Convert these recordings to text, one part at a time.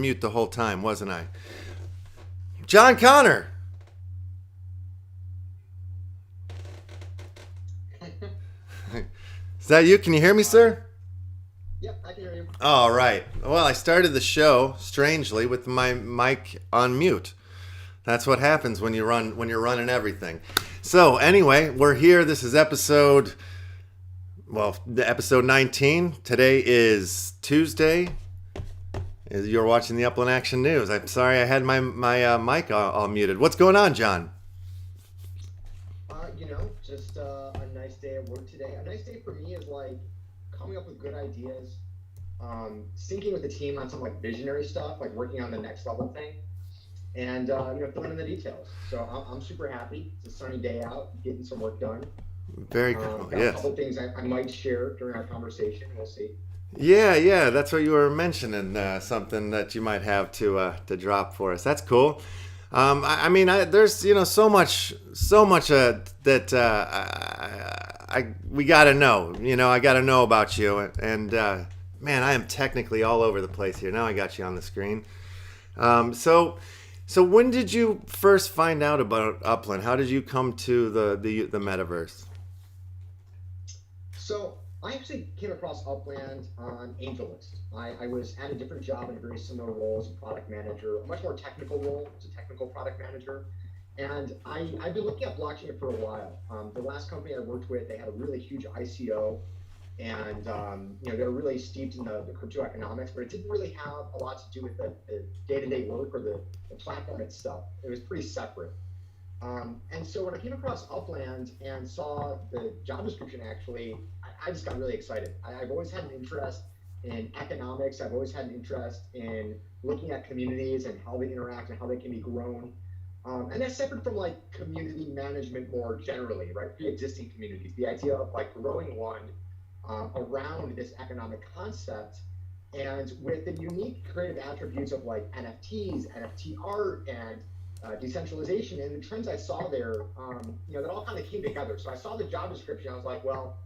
on mute the whole time, wasn't I? John Connor. Is that you? Can you hear me, sir? Yep, I can hear you. All right. Well, I started the show strangely with my mic on mute. That's what happens when you're running everything. So anyway, we're here. This is episode 19. Today is Tuesday. You're watching the Upland Action News. I'm sorry I had my mic all muted. What's going on, John? Just a nice day at work today. A nice day for me is like coming up with good ideas, syncing with the team on some like visionary stuff, like working on the next level thing, and filling in the details. So I'm super happy. It's a sunny day out, getting some work done. Very cool. Got Yes. a couple things I might share during our conversation. We'll see. Yeah. That's what you were mentioning. Something that you might have to drop for us. That's cool. There's so much that we gotta know. I gotta know about you, and man, I am technically all over the place here. Now I got you on the screen. So when did you first find out about Upland? How did you come to the metaverse? So I actually came across Upland on AngelList. I was at a different job in a very similar role as a product manager, a much more technical role as a technical product manager. And I've been looking at blockchain for a while. The last company I worked with, they had a really huge ICO, and they were really steeped in the crypto economics, but it didn't really have a lot to do with the day-to-day work or the platform itself. It was pretty separate. And so when I came across Upland and saw the job description, actually, I just got really excited. I've always had an interest in economics. I've always had an interest in looking at communities and how they interact and how they can be grown. And that's separate from like community management more generally, right? Pre-existing communities, the idea of like growing one around this economic concept, and with the unique creative attributes of like NFTs, NFT art, and decentralization and the trends I saw there, that all kind of came together. So I saw the job description. I was like, well,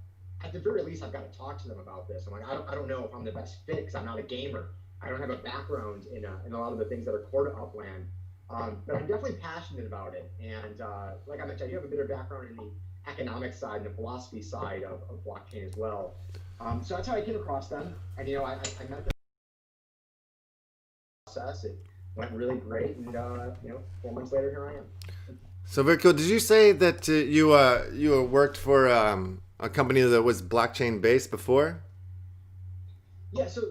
at the very least, I've got to talk to them about this. I'm like, I don't know if I'm the best fit because I'm not a gamer. I don't have a background in a lot of the things that are core to Upland. But I'm definitely passionate about it. And like I mentioned, I do have a bit of background in the economic side and the philosophy side of blockchain as well. So that's how I came across them. And, I met the process. It went really great. And, 4 months later, here I am. So very cool. Did you say that you worked for a company that was blockchain based before? Yeah, so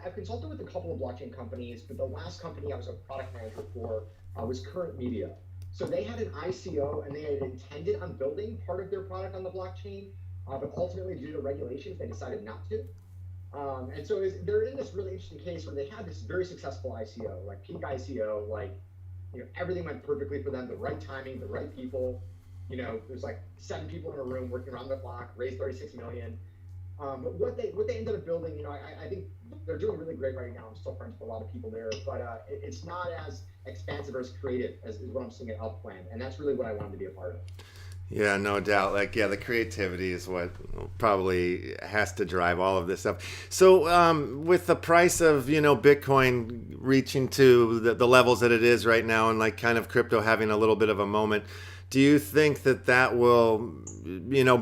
I've consulted with a couple of blockchain companies, but the last company I was a product manager for was Current Media. So they had an ICO and they had intended on building part of their product on the blockchain, but ultimately due to regulations, they decided not to. And so they're in this really interesting case where they had this very successful ICO, like peak ICO, like everything went perfectly for them, the right timing, the right people. There's like 7 people in a room working around the clock, raised 36 million. But what they ended up building, I think they're doing really great right now. I'm still friends with a lot of people there, but it's not as expansive or as creative as what I'm seeing at Upland, and that's really what I wanted to be a part of. Yeah, no doubt. The creativity is what probably has to drive all of this stuff. So with the price of, Bitcoin reaching to the levels that it is right now, and like kind of crypto having a little bit of a moment, do you think that will,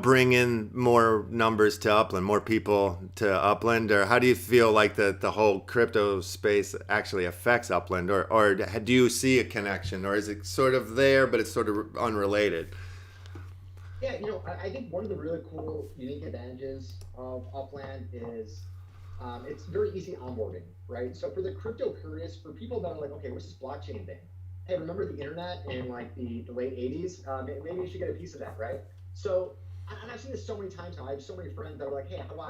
bring in more numbers to Upland, more people to Upland? Or how do you feel like the whole crypto space actually affects Upland? Or do you see a connection? Or is it sort of there, but it's sort of unrelated? Yeah, I think one of the really cool, unique advantages of Upland is it's very easy onboarding, right? So for the crypto curious, for people that are like, okay, what's this blockchain thing? Hey, remember the internet in like the late 80s? Maybe you should get a piece of that, right? So, and I've seen this so many times now. I have so many friends that are like, hey, how do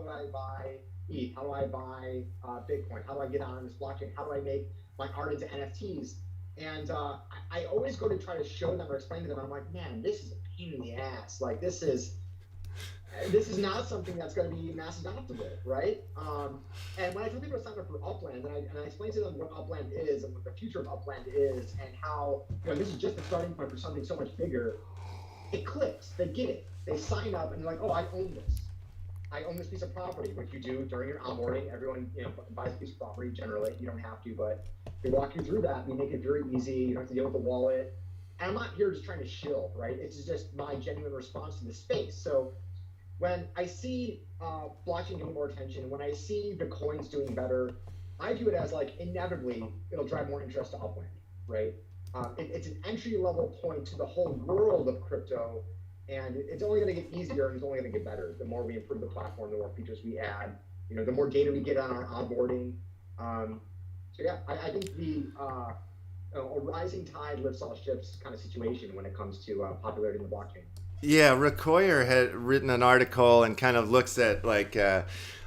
I buy ETH? How do I buy Bitcoin? How do I get on this blockchain? How do I make my art into NFTs? And I always go to try to show them or explain to them. I'm like, man, this is a pain in the ass. Like this is not something that's going to be mass adoptable, right? And when I tell people to sign up for Upland, and I explain to them what Upland is and what the future of Upland is, and how this is just the starting point for something so much bigger, it clicks. They get it. They sign up and they're like, oh, I own this. I own this piece of property, which you do during your onboarding. Everyone, buys a piece of property generally. You don't have to, but we walk you through that. We make it very easy. You don't have to deal with the wallet. And I'm not here just trying to shill, right? It's just my genuine response to the space. So when I see blockchain getting more attention, when I see the coins doing better, I view it as like inevitably it'll drive more interest to Upland, right? It's an entry level point to the whole world of crypto, and it's only going to get easier and it's only going to get better. The more we improve the platform, the more features we add, the more data we get on our onboarding. So yeah, I think a rising tide lifts all ships kind of situation when it comes to popularity in the blockchain. Yeah, Requoyer had written an article and kind of looks at like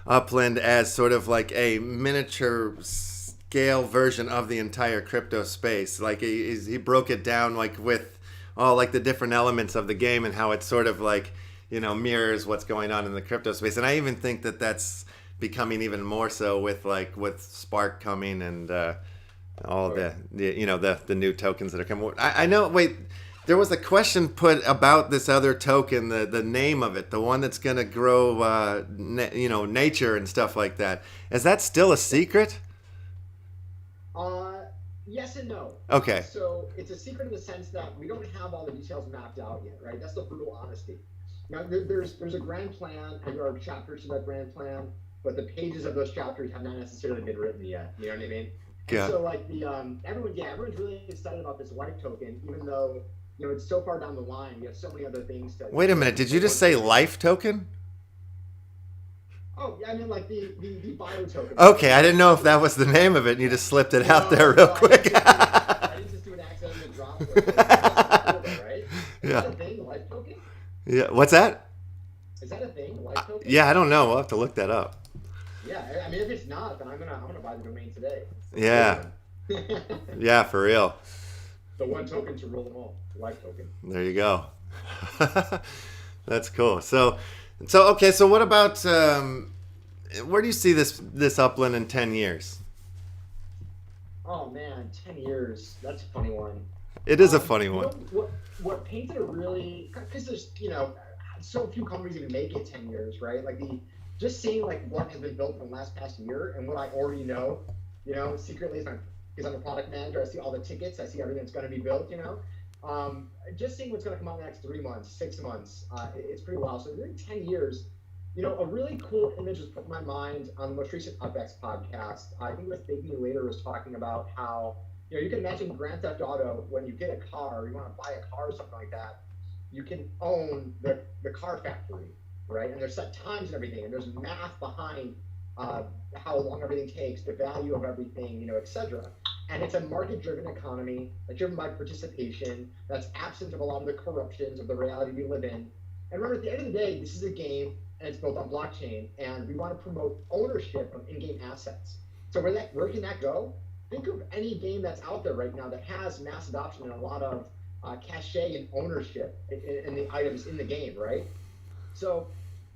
Upland as sort of like a miniature scale version of the entire crypto space. Like he broke it down like with all like the different elements of the game and how it sort of like mirrors what's going on in the crypto space. And I even think that that's becoming even more so with Spark coming and all the new tokens that are coming. I know. Wait. There was a question put about this other token, the name of it, the one that's going to grow, nature and stuff like that. Is that still a secret? Yes and no. Okay. So it's a secret in the sense that we don't have all the details mapped out yet, right? That's the brutal honesty. Now, there's a grand plan, and there are chapters to that grand plan, but the pages of those chapters have not necessarily been written yet. You know what I mean? Yeah. And so like everyone's really excited about this life token, even though it's so far down the line. We have so many other things to. Wait a minute. Did you just say life token? Oh, yeah, I mean like the bio token. Okay, I didn't know if that was the name of it, and you just slipped it out there real quick. I didn't just do an accidental drop. Right? Is that a thing, life token? Yeah. What's that? Is that a thing, life token? Yeah, I don't know. We'll have to look that up. Yeah, I mean if it's not, then I'm gonna buy the domain today. Yeah. Yeah, for real. The one token to rule them all. Life token. There you go. That's cool. So okay. So what about where do you see this Upland in 10 years? Oh man, 10 years. That's a funny one. It is a funny one. What painted a really, because there's so few companies even make it 10 years, right? Like just seeing like what has been built in the past year and what I already know, secretly as I'm a product manager, I see all the tickets, I see everything that's going to be built, just seeing what's going to come out in the next 3 months, 6 months, it's pretty wild. So in 10 years, a really cool image was put in my mind on the most recent UpX podcast. I think it was Thank Me Later was talking about how, you can imagine Grand Theft Auto when you get a car, or you want to buy a car or something like that, you can own the car factory, right? And there's set times and everything, and there's math behind how long everything takes, the value of everything, etc. And it's a market-driven economy that's driven by participation, that's absent of a lot of the corruptions of the reality we live in. And remember, at the end of the day, this is a game, and it's built on blockchain, and we want to promote ownership of in-game assets. So where can that go? Think of any game that's out there right now that has mass adoption and a lot of cachet and ownership in the items in the game, right? So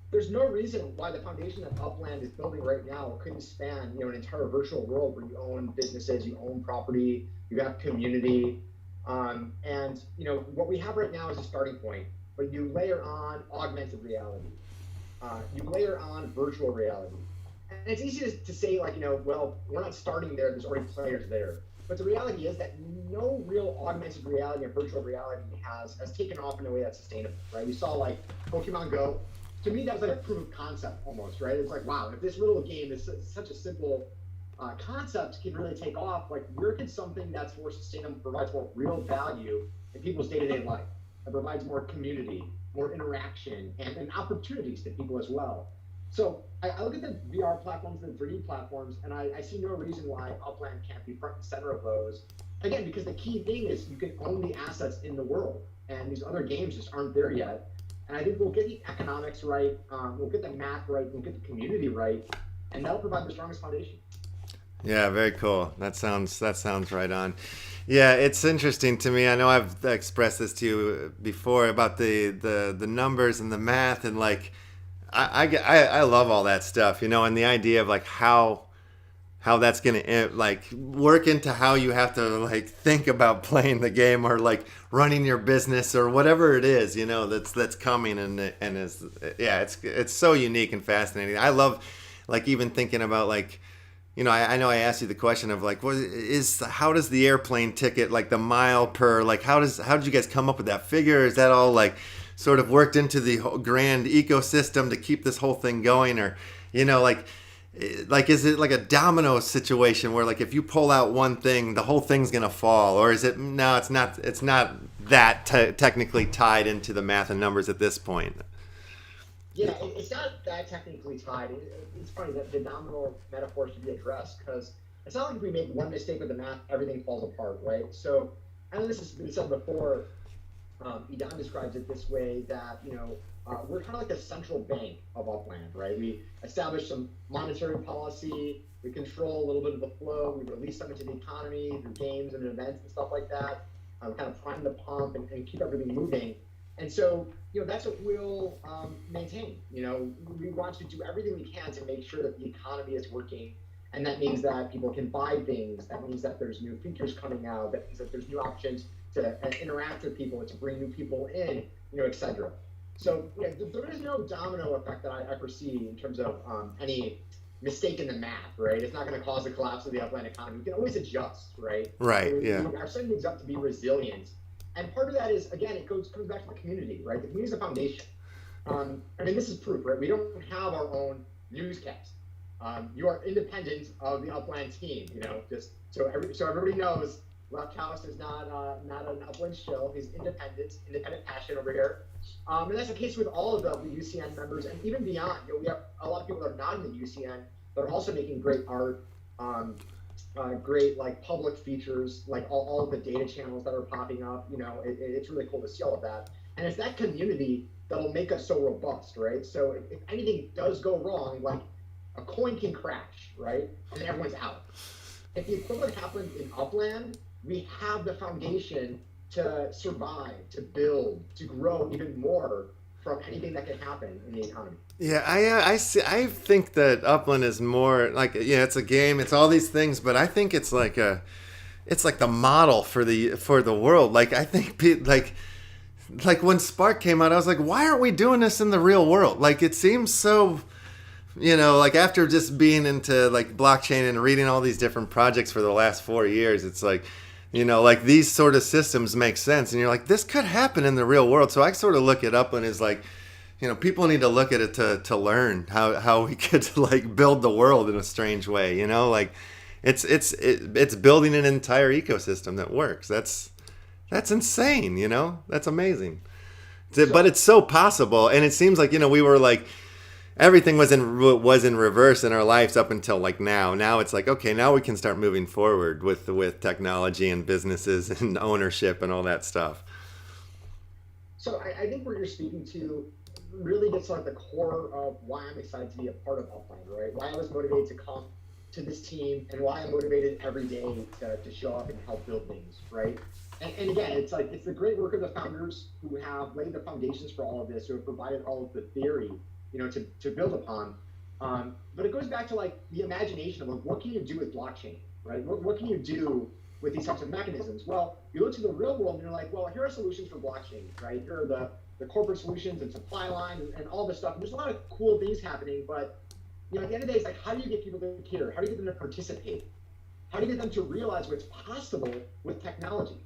there's no reason why the foundation that Upland is building right now couldn't span, an entire virtual world where you own businesses, you own property, you have community, and what we have right now is a starting point. But you layer on augmented reality, you layer on virtual reality, and it's easy to say well, we're not starting there. There's already players there. But the reality is that no real augmented reality and virtual reality has taken off in a way that's sustainable, right? You saw like Pokemon Go. To me, that was like a proof of concept almost, right? It's like, wow, if this little game is such a simple concept can really take off, like where could something that's more sustainable, provides more real value in people's day-to-day life, and provides more community, more interaction, and opportunities to people as well. So I look at the VR platforms and the 3D platforms, and I see no reason why Upland can't be front and center of those. Again, because the key thing is you can own the assets in the world, and these other games just aren't there yet. And I think we'll get the economics right, we'll get the math right, we'll get the community right, and that'll provide the strongest foundation. Yeah, very cool. That sounds right on. Yeah, it's interesting to me. I know I've expressed this to you before about the numbers and the math, and like I love all that stuff, and the idea of like how how that's going to like work into how you have to like think about playing the game or like running your business or whatever it is, you know, that's coming and is, yeah, it's so unique and fascinating. I love like even thinking about like, you know, I know I asked you the question of like, how does the airplane ticket, like the mile per, like how did you guys come up with that figure? Is that all like sort of worked into the whole grand ecosystem to keep this whole thing going? Or, you know, like is it like a domino situation where like if you pull out one thing, the whole thing's gonna fall? Or is it, no, it's not that technically tied into the math and numbers at this point? Yeah, it's not that technically tied. It's funny that the domino metaphor should be addressed because it's not like if we make one mistake with the math, everything falls apart, right? So, I know this has been said before. E.Don describes it this way that, you know, we're kind of like the central bank of Upland, right? We establish some monetary policy, we control a little bit of the flow, we release them into the economy through games and events and stuff like that. We kind of prime the pump and keep everything moving. And so, you know, that's what we'll maintain. You know, we want to do everything we can to make sure that the economy is working. And that means that people can buy things. That means that there's new features coming out. That means that there's new options to interact with people, to bring new people in, you know, et cetera. So yeah, there is no domino effect that I foresee in terms of any mistake in the math, right? It's not going to cause the collapse of the Upland economy. We can always adjust, right? Right, yeah. We are setting things up to be resilient. And part of that is, again, it comes back to the community, right? The community is the foundation. I mean, this is proof, right? We don't have our own newscast. You are independent of the Upland team, you know, just so everybody knows. Left House is not an Upland show. He's independent passion over here. And that's the case with all of the UCN members and even beyond. You know, we have a lot of people that are not in the UCN that are also making great art, great like public features, like all of the data channels that are popping up. You know, it's really cool to see all of that. And it's that community that'll make us so robust, right? So if anything does go wrong, like a coin can crash, right? And everyone's out. If the equivalent happened in Upland, we have the foundation to survive, to build, to grow even more from anything that can happen in the economy. Yeah, I see. I think that Upland is more like, yeah, it's a game, it's all these things, but I think it's like the model for the world. Like I think like when Spark came out, I was like, why aren't we doing this in the real world? Like it seems so, you know, like after just being into like blockchain and reading all these different projects for the last 4 years, it's like, you know, like these sort of systems make sense. And you're like, this could happen in the real world. So I sort of look at Upland as like, you know, people need to look at it to learn how we could like build the world in a strange way, you know, like it's building an entire ecosystem that works. That's insane, you know, that's amazing. But it's so possible. And it seems like, you know, we were like, everything was in reverse in our lives up until like now. Now it's like, okay, now we can start moving forward with technology and businesses and ownership and all that stuff. So I think what you're speaking to really gets like the core of why I'm excited to be a part of Upland, right? Why I was motivated to come to this team and why I'm motivated every day to show up and help build things, right? And again, it's the great work of the founders who have laid the foundations for all of this, who have provided all of the theory, you know, to build upon. But it goes back to like the imagination of like, what can you do with blockchain, right? What can you do with these types of mechanisms? Well, you look to the real world and you're like, well, here are solutions for blockchain, right? Here are the corporate solutions and supply line and all this stuff. And there's a lot of cool things happening, but you know, at the end of the day, it's like, how do you get people to care? How do you get them to participate? How do you get them to realize what's possible with technology?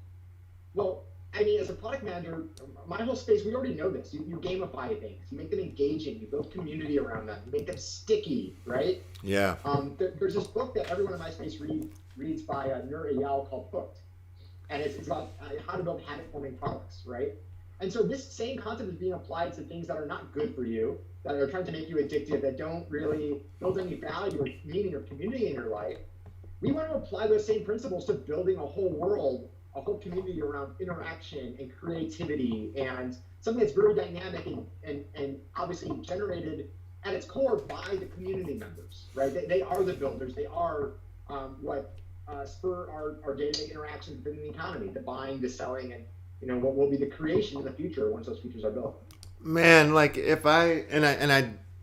Well, I mean, as a product manager, my whole space, we already know this. You gamify things, you make them engaging, you build community around them, you make them sticky, right? Yeah. There's this book that everyone in my space reads by Nur Eyal called Hooked. And it's about how to build habit-forming products, right? And so this same concept is being applied to things that are not good for you, that are trying to make you addictive, that don't really build any value or meaning or community in your life. We want to apply those same principles to building a whole world, a whole community around interaction and creativity and something that's very dynamic and obviously generated at its core by the community members, right? They are the builders. They are what spur our day-to-day interactions within the economy, the buying, the selling, and you know what will be the creation in the future once those features are built. Man, like if I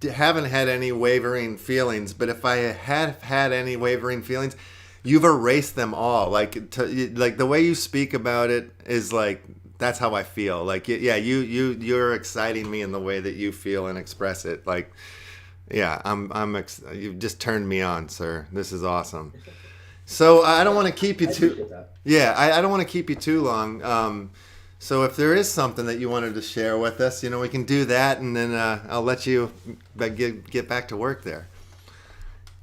haven't had any wavering feelings, but if I had had any wavering feelings, you've erased them all. Like the way you speak about it is like, that's how I feel. Like, yeah, you're exciting me in the way that you feel and express it. Like, yeah, you've just turned me on, sir. This is awesome. So I don't want to keep you too. Yeah, I don't want to keep you too long. So if there is something that you wanted to share with us, we can do that, and then I'll let you get back to work there.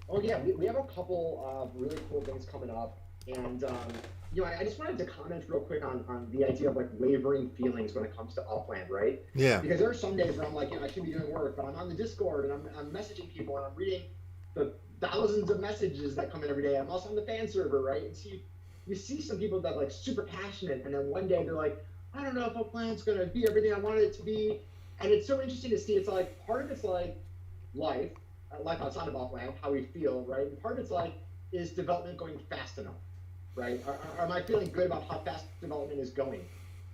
Oh yeah, we have a couple of really cool things coming up, and I just wanted to comment real quick on the idea of like wavering feelings when it comes to Upland, right? Yeah. Because there are some days where I'm like, I should be doing work, but I'm on the Discord and I'm messaging people and I'm reading the thousands of messages that come in every day. I'm also on the fan server, right? And so you see some people that like super passionate, and then one day they're like, I don't know if Upland's gonna be everything I wanted it to be, and it's so interesting to see. It's like part of it's like life outside of Upland, how we feel, right? And part of it's like, is development going fast enough? Right? Am I feeling good about how fast development is going?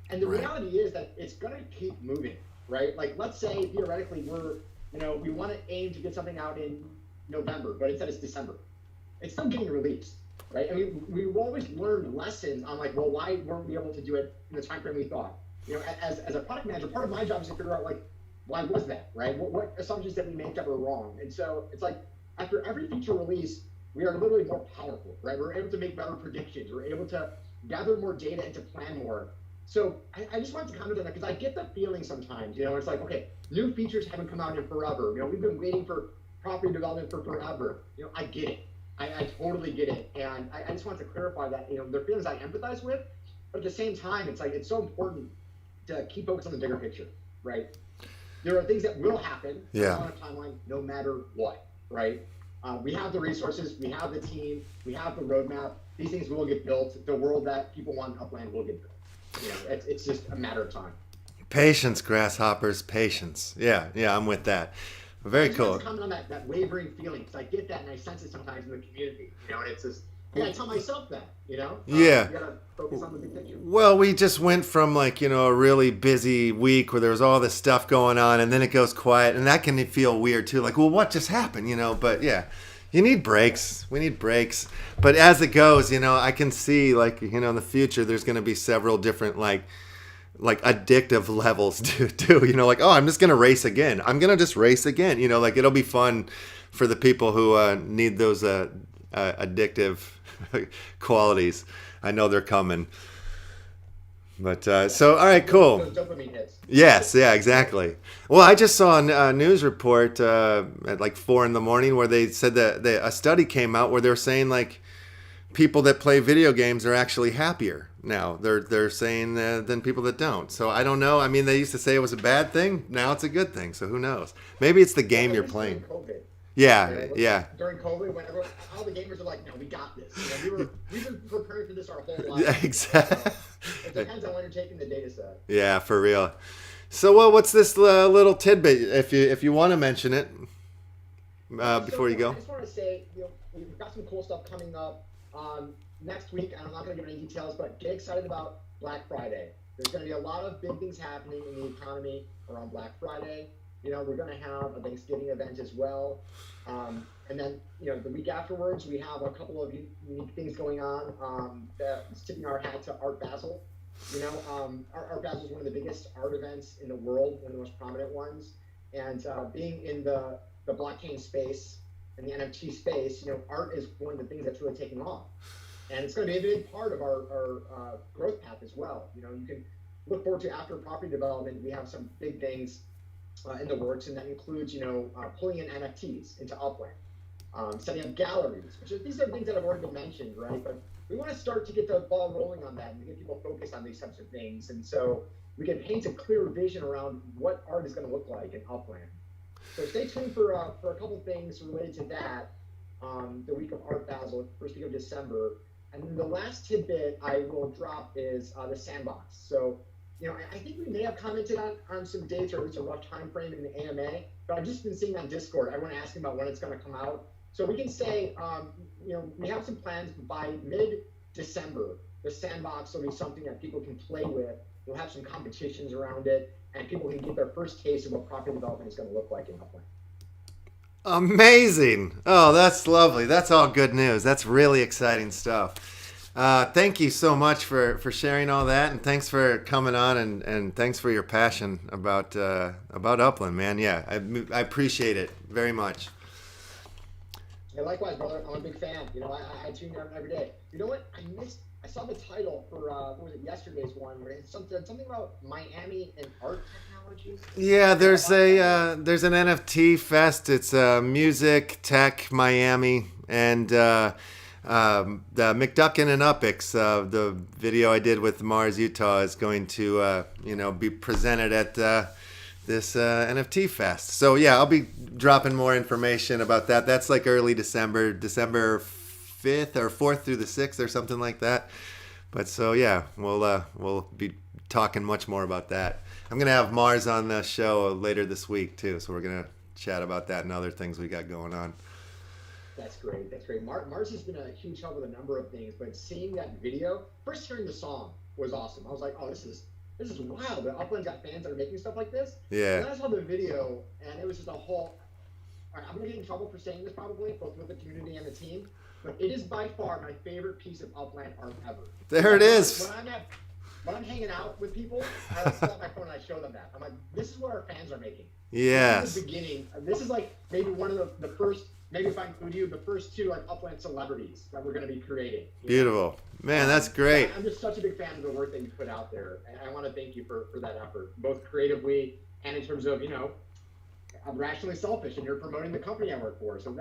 And the reality is that it's going to keep moving, right? Like, let's say theoretically we want to aim to get something out in November, but instead it's December. It's still getting released, right? I mean, we've always learned lessons on like, well, why weren't we able to do it in the time frame we thought? As a product manager, part of my job is to figure out like, why was that, right? What assumptions did we make that were wrong? And so it's like, after every feature release, we are literally more powerful, right? We're able to make better predictions. We're able to gather more data and to plan more. So I just wanted to comment on that because I get the feeling sometimes, it's like, okay, new features haven't come out in forever. We've been waiting for property development for forever. I get it. I totally get it. And I just want to clarify that, there are feelings I empathize with, but at the same time, it's like, it's so important to keep focused on the bigger picture, right? There are things that will happen on a timeline no matter what, right? We have the resources, we have the team, we have the roadmap. These things will get built. The world that people want in Upland will get built. It's just a matter of time. Patience, grasshoppers, patience. Yeah, I'm with that. Very cool. I just comment on that wavering feeling, because I get that and I sense it sometimes in the community. And it's just, I tell myself that, Yeah. You gotta focus on the big picture. Well, we just went from like, a really busy week where there was all this stuff going on, and then it goes quiet, and that can feel weird too. Like, well, what just happened, But yeah, you need breaks. We need breaks. But as it goes, I can see like, in the future, there's going to be several different like addictive levels too. Like, oh, I'm just going to race again. I'm going to just race again. Like it'll be fun for the people who need those addictive qualities. I know they're coming. But so, all right, cool. Those dopamine hits. Yes, yeah, exactly. Well, I just saw a news report at like 4 a.m. where they said that a study came out where they're saying like people that play video games are actually happier now. They're saying than people that don't. So I don't know. I mean, they used to say it was a bad thing. Now it's a good thing. So who knows? Maybe it's the game you're playing. Yeah. During COVID, when all the gamers are like, no, we got this. We've been preparing for this our whole life. Yeah, exactly. It depends on when you're taking the data set. Yeah, for real. So, well, what's this little tidbit, if you want to mention it, before you go? I just want to say, we've got some cool stuff coming up next week, and I'm not going to give any details, but get excited about Black Friday. There's going to be a lot of big things happening in the economy around Black Friday. We're going to have a Thanksgiving event as well. And then, the week afterwards, we have a couple of unique things going on. That's tipping our hat to Art Basel. Art Basel is one of the biggest art events in the world, one of the most prominent ones. And being in the blockchain space and the NFT space, art is one of the things that's really taking off. And it's going to be a big part of our growth path as well. You can look forward to after property development, we have some big things in the works, and that includes, pulling in NFTs into Upland, setting up galleries, these are things that have already been mentioned, right? But we want to start to get the ball rolling on that and to get people focused on these types of things. And so we can paint a clear vision around what art is going to look like in Upland. So stay tuned for a couple things related to that, the week of Art Basel, first week of December. And then the last tidbit I will drop is the sandbox. So, I think we may have commented on some dates or at least a rough time frame in the AMA, but I've just been seeing on Discord, everyone asking about when it's going to come out. So we can say, we have some plans by mid-December. The sandbox will be something that people can play with. We'll have some competitions around it, and people can get their first taste of what property development is going to look like in Upland. Amazing. Oh, that's lovely. That's all good news. That's really exciting stuff. Thank you so much for sharing all that, and thanks for coming on, and thanks for your passion about Upland, man. Yeah, I appreciate it very much. Yeah, likewise, brother. I'm a big fan. I tune in every day. You know what? I saw the title for what was it, yesterday's one, where it's something about Miami and art technologies. Yeah, there's an NFT fest. It's Music Tech Miami, and the McDuckin and Upix. The video I did with Mars, Utah, is going to be presented at this NFT fest. So yeah, I'll be dropping more information about that. That's like early December 5th or 4th through the 6th or something like that. But so yeah, we'll be talking much more about that. I'm gonna have Mars on the show later this week too, so we're gonna chat about that and other things we got going on. That's great. That's great. Mars has been a huge help with a number of things, but seeing that video, first hearing the song was awesome. I was like, oh, this is wild. The Upland's got fans that are making stuff like this. Yeah. And then I saw the video, and it was just a whole. All right, I'm gonna get in trouble for saying this probably, both with the community and the team, but it is by far my favorite piece of Upland art ever. There it is. When I'm hanging out with people, I pull out my phone and I show them that. I'm like, this is what our fans are making. Yes. This is the beginning. This is like maybe one of the first, maybe if I include you, the first two like Upland celebrities that we're going to be creating. Beautiful. Man, that's great. I'm just such a big fan of the work that you put out there. And I want to thank you for that effort, both creatively and in terms of, I'm rationally selfish and you're promoting the company I work for. So,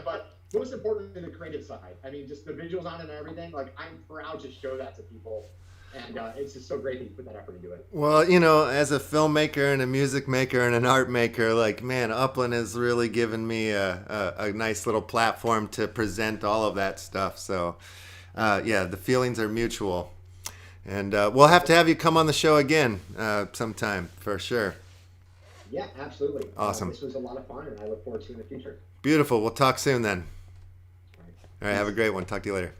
but most importantly, the creative side. I mean, just the visuals on it and everything. Like, I'm proud to show that to people. And it's just so great that you put that effort into it. Well, as a filmmaker and a music maker and an art maker, like, man, Upland has really given me a nice little platform to present all of that stuff. So, yeah, the feelings are mutual. And we'll have to have you come on the show again sometime, for sure. Yeah, absolutely. Awesome. This was a lot of fun, and I look forward to it in the future. Beautiful. We'll talk soon then. All right, have a great one. Talk to you later.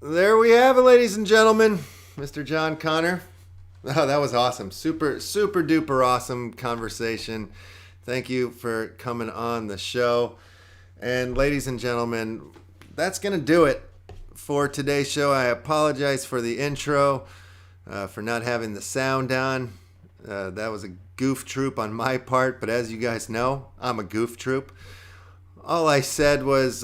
There we have it, ladies and gentlemen. Mr. John Connor. Oh, that was awesome. Super, super duper awesome conversation. Thank you for coming on the show. And ladies and gentlemen, that's going to do it for today's show. I apologize for the intro, for not having the sound on. That was a goof troop on my part, but as you guys know, I'm a goof troop. All I said was,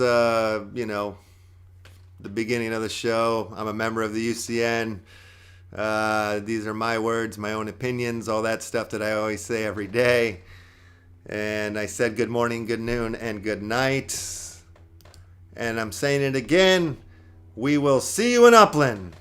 the beginning of the show, I'm a member of the UCN. These are my words, my own opinions, all that stuff that I always say every day. And I said good morning, good noon, and good night. And I'm saying it again. We will see you in Upland.